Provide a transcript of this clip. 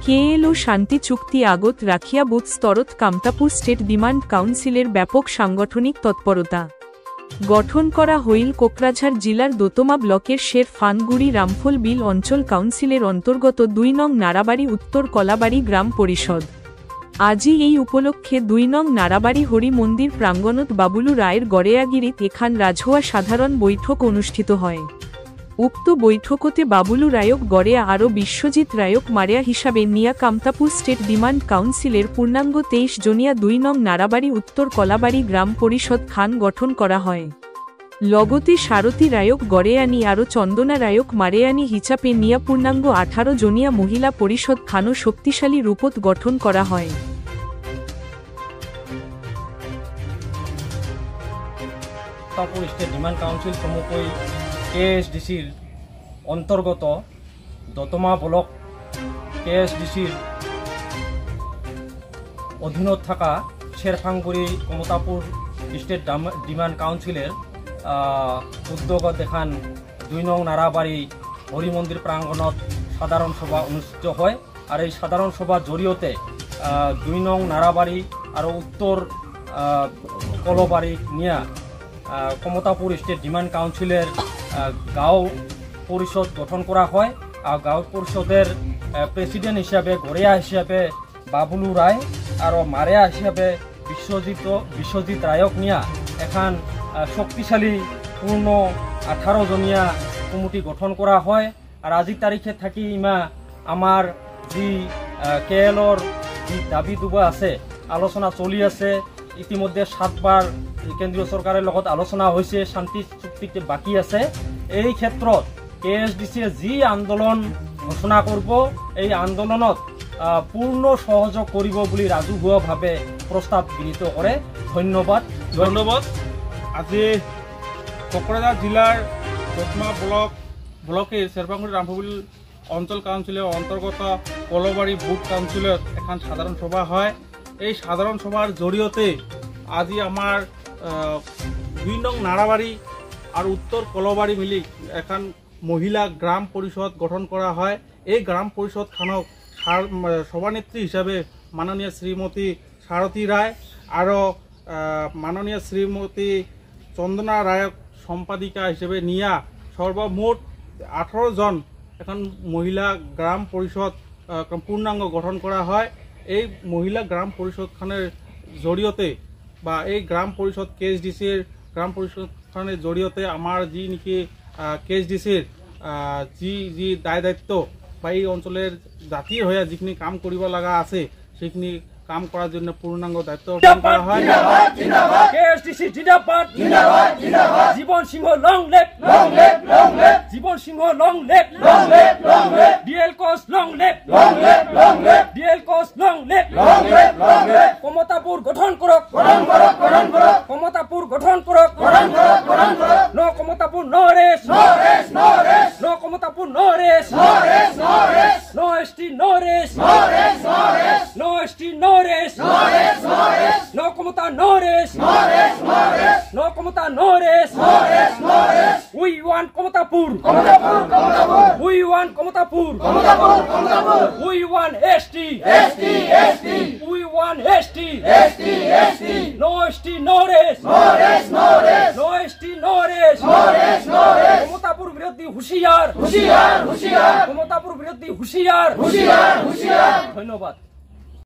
KLO শান্তি চুক্তি আগত রাখিয়া বুথ স্তরত কামতাপুর স্টেট ডিমান্ড কাউন্সিলের ব্যাপক সাংগঠনিক তৎপরতা গঠন করা হইল কোকরাঝাড় জেলার দোতমা ব্লকের শের ফানগুড়ি রামফল বিল অঞ্চল কাউন্সিলের অন্তর্গত ২ নং নারাবাড়ি উত্তর কলাবাড়ি গ্রাম পরিষদ। আজি এই উপলক্ষে ২ নং নারাবাড়ি হরি মন্দির প্রাঙ্গণত বাবুলু রায়ের গড়েয়াগিরিত এখান রাজহুয়া সাধারণ বৈঠক অনুষ্ঠিত হয়। উক্ত বৈঠকতে বাবুলু রায়ক গড়েয়া আরও বিশ্বজিৎ রায়ক মারিয়া হিসাবে নিয়া কামতাপুর স্টেট ডিমান্ড কাউন্সিলের পূর্ণাঙ্গ ২৩ জনিয়া ২ নং নারাবাড়ি উত্তর কলাবাড়ি গ্রাম পরিষদ খান গঠন করা হয়। লগতে সারথী রায়ক গড়েয়ানি আরও চন্দনা রায়ক মারেয়ানি হিচাপে নিয়া পূর্ণাঙ্গ ১৮ জনিয়া মহিলা পরিষদ খানও শক্তিশালী রূপত গঠন করা হয়। স্টেট ডিমান্ড কাউন্সিল চমুকৈ কেএসডিসির অন্তর্গত দতমা ব্লক কেএসডিসির অধীনত থাকা শেরফাঙ্গুড়ি কমতাপুর স্টেট ডিমান্ড কাউন্সিলের উদ্যোগত দেখান ২ নং নারাবাড়ি হরি মন্দির প্রাঙ্গণত সাধারণ সভা অনুষ্ঠিত হয়। আর এই সাধারণ সভার জড়িয়তে ২ নং নারাবাড়ি আর উত্তর কলবাড়ি নিয়া কমতাপুর স্টেট ডিমান্ড কাউন্সিলের গাঁও পরিষদ গঠন করা হয়। আর গাঁও পরিষদের প্রেসিডেন্ট হিসাবে গড়িয়া হিসাবে বাবুলু রায় আর মারিয়া হিসাবে বিশ্বজিৎ রায়ক নিয়া এখন শক্তিশালী পূর্ণ 18 জনিয়া কমিটি গঠন করা হয়। আর আজির তারিখে থাকি ইমা আমার যি কেএলর যি দাবি দুবা আছে আলোচনা চলি আছে। ইতিমধ্যে 7বার কেন্দ্রীয় সরকারের লগত আলোচনা হয়েছে, শান্তি চুক্তিতে বাকি আছে। এই ক্ষেত্ৰত কেএসডিসিয়ে যি আন্দোলন ঘোষণা করব এই আন্দোলনত পূর্ণ সহযোগ করব বলে রাজহুয়াভাবে প্রস্তাব গৃহীত করে। ধন্যবাদ। আজি কোকরাঝাড় জেলার দতমা ব্লকের শেরফাঙ্গুড়ি রামফল অঞ্চল কাউন্সিলের অন্তর্গত কলবাড়ি বুথ কাউন্সিলের এখন সাধারণ সভা হয়। এই সাধারণ সভার জড়িয়তে আজি আমার ২ নং নারাবাড়ি আর উত্তর কলবাড়ি মিলি এখন মহিলা গ্রাম পরিষদ গঠন করা হয়। এই গ্রাম পরিষদ খানক সভানেত্রী হিসাবে মাননীয় শ্রীমতী সারথী রায় আর মাননীয় শ্রীমতী চন্দনা রায়ক সম্পাদিকা হিসেবে নিয়া সর্বমোট 18 জন এখন মহিলা গ্রাম পরিষদ পূর্ণাঙ্গ গঠন করা হয়। এই মহিলা গ্রাম পরিষদ খানের জড়িয়তে বা এই গ্রাম পরিষদ কেএসডিসির গ্রাম পরিষদ খানের জড়িয়তে আমার যি নাকি কেএসডিসির যি দায় দায়িত্ব বা এই অঞ্চলের জাতির হয়ে যিখিনি কাম কৰিব লগা আছে সেইখিনি কাম করার জন্য পূর্ণাঙ্গ দায়িত্ব পালন করা হয়। কেএসডিসি জিন্দাবাদ, জীবন সিংহ লং লেভ, জীবন সিংহ লং লেভ, ডিএল কোস লং লেভ, ডিএল কোস লং লেভ। কমতাপুর গঠন করক, কমতাপুর গঠন করক, ন কমতাপুর নো race, no Kamtapur no race, no ST no race, no ST no race, no Komata no res, no Komata no res, we want Komatapur, we want Komatapur, we want ST, we want ST, no ST no res, no ST no res, Komatapur বিরোধী হুঁশিয়ার, Komatapur বিরোধী হুঁশিয়ার। ধন্যবাদ।